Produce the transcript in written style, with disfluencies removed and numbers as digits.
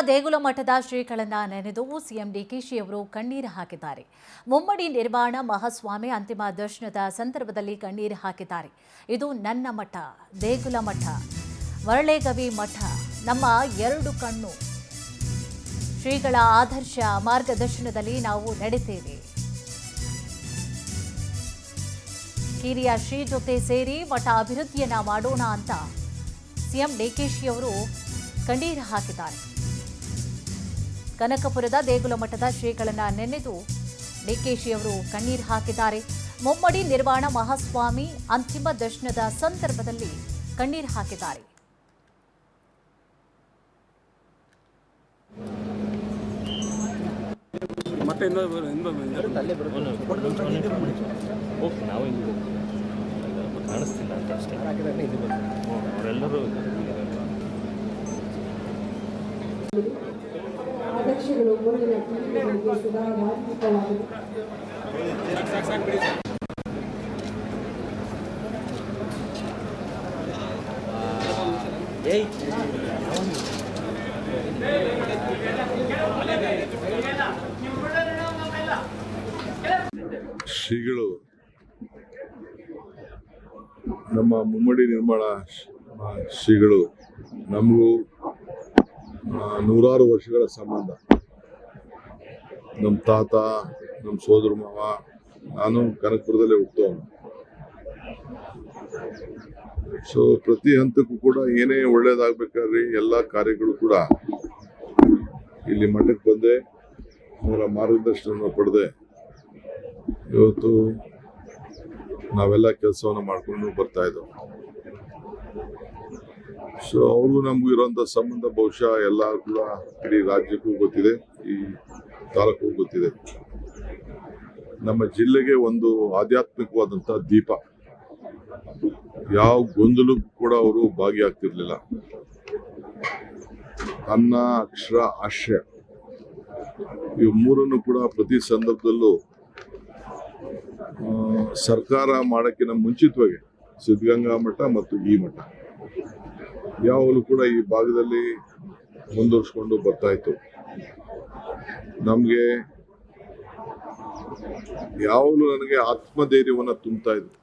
ದೇಗುಲ ಮಠದ ಶ್ರೀಗಳನ್ನ ನೆನೆದು ಸಿಎಂ ಡಿಕೆಶಿ ಅವರು ಕಣ್ಣೀರು ಹಾಕಿದ್ದಾರೆ. ಮುಮ್ಮಡಿ ನಿರ್ಮಾಣ ಮಹಾಸ್ವಾಮಿ ಅಂತಿಮ ದರ್ಶನದ ಸಂದರ್ಭದಲ್ಲಿ ಕಣ್ಣೀರು ಹಾಕಿದ್ದಾರೆ. ಇದು ನನ್ನ ಮಠ, ದೇಗುಲ ಮಠ, ಮರಳೆಗವಿ ಮಠ, ನಮ್ಮ ಎರಡು ಕಣ್ಣು. ಶ್ರೀಗಳ ಆದರ್ಶ ಮಾರ್ಗದರ್ಶನದಲ್ಲಿ ನಾವು ನಡೆತೇವೆ. ಕಿರಿಯ ಶ್ರೀ ಜೊತೆ ಸೇರಿ ಮಠ ಅಭಿವೃದ್ಧಿಯನ್ನ ಮಾಡೋಣ ಅಂತ ಸಿಎಂ ಡಿಕೆಶಿ ಅವರು ಕಣ್ಣೀರು ಹಾಕಿದ್ದಾರೆ. ಕನಕಪುರದ ದೇಗುಲ ಮಠದ ಶ್ರೀಗಳನ್ನ ನೆನೆದು ಡಿಕೆಶಿ ಅವರು ಕಣ್ಣೀರು ಹಾಕಿದ್ದಾರೆ. ಮುಮ್ಮಡಿ ನಿರ್ಮಾಣ ಮಹಾಸ್ವಾಮಿ ಅಂತಿಮ ದರ್ಶನದ ಸಂದರ್ಭದಲ್ಲಿ ಕಣ್ಣೀರು ಹಾಕಿದ್ದಾರೆ. ಕಾಣಿಸ್ತಿಲ್ಲ ಅಂತ ಅಷ್ಟೇ. ಅವರೆಲ್ಲರೂ ಅಧ್ಯಕ್ಷಗಳು ಮುಂದಿನ ಪೀಳಿಗೆಗೆ ಸದಾ ಮಾರ್ಮಿಕವಾಗಿದೆ. ಶ್ರೀಗಳು ನಮ್ಮ ಮುಮ್ಮಡಿ ನಿರ್ಮಾಣ ಶ್ರೀಗಳು ನಮಗೂ ನೂರಾರು ವರ್ಷಗಳ ಸಂಬಂಧ. ನಮ್ಮ ತಾತ, ನಮ್ಮ ಸೋದರ ಮಾವ, ನಾನು ಕನಕಪುರದಲ್ಲೇ ಹುಟ್ಟವನು. ಸೊ ಪ್ರತಿ ಹಂತಕ್ಕೂ ಕೂಡ ಏನೇ ಒಳ್ಳೇದಾಗಬೇಕಾದ್ರೆ ಎಲ್ಲ ಕಾರ್ಯಗಳು ಕೂಡ ಇಲ್ಲಿ ಮಠಕ್ಕೆ ಬಂದೆ, ಅವರ ಮಾರ್ಗದರ್ಶನವನ್ನು ಪಡೆದೆ ಇವತ್ತು ನಾವೆಲ್ಲ ಕೆಲಸವನ್ನು ಮಾಡ್ಕೊಂಡು ಬರ್ತಾ ಇದ್ದವು. ಸೊ ಅವ್ರಿಗೂ ನಮಗೂ ಇರೋಂಥ ಸಂಬಂಧ ಬಹುಶಃ ಎಲ್ಲ ಕೂಡ ಇಡೀ ರಾಜ್ಯಕ್ಕೂ ಗೊತ್ತಿದೆ, ಈ ತಾಲೂಕು ಗೊತ್ತಿದೆ. ನಮ್ಮ ಜಿಲ್ಲೆಗೆ ಒಂದು ಆಧ್ಯಾತ್ಮಿಕವಾದಂಥ ದೀಪ. ಯಾವ ಗೊಂದಲಕ್ಕೂ ಕೂಡ ಅವರು ಭಾಗಿಯಾಗ್ತಿರ್ಲಿಲ್ಲ. ಅನ್ನ, ಅಕ್ಷರ, ಆಶ್ರಯ ಇವು ಮೂರನ್ನು ಕೂಡ ಪ್ರತಿ ಸಂದರ್ಭದಲ್ಲೂ ಸರ್ಕಾರ ಮಾಡೋಕ್ಕಿಂತ ಮುಂಚಿತವಾಗಿ ಸಿದ್ಧಗಂಗಾ ಮಠ ಮತ್ತು ಈ ಮಠ ಯಾವಾಗಲೂ ಕೂಡ ಈ ಭಾಗದಲ್ಲಿ ಮುಂದುವರಿಸ್ಕೊಂಡು ಬರ್ತಾ ಇತ್ತು. ನಮಗೆ ಯಾವಾಗಲೂ ನನಗೆ ಆತ್ಮಧೈರ್ಯವನ್ನು ತುಂಬ್ತಾ ಇದ್ರು.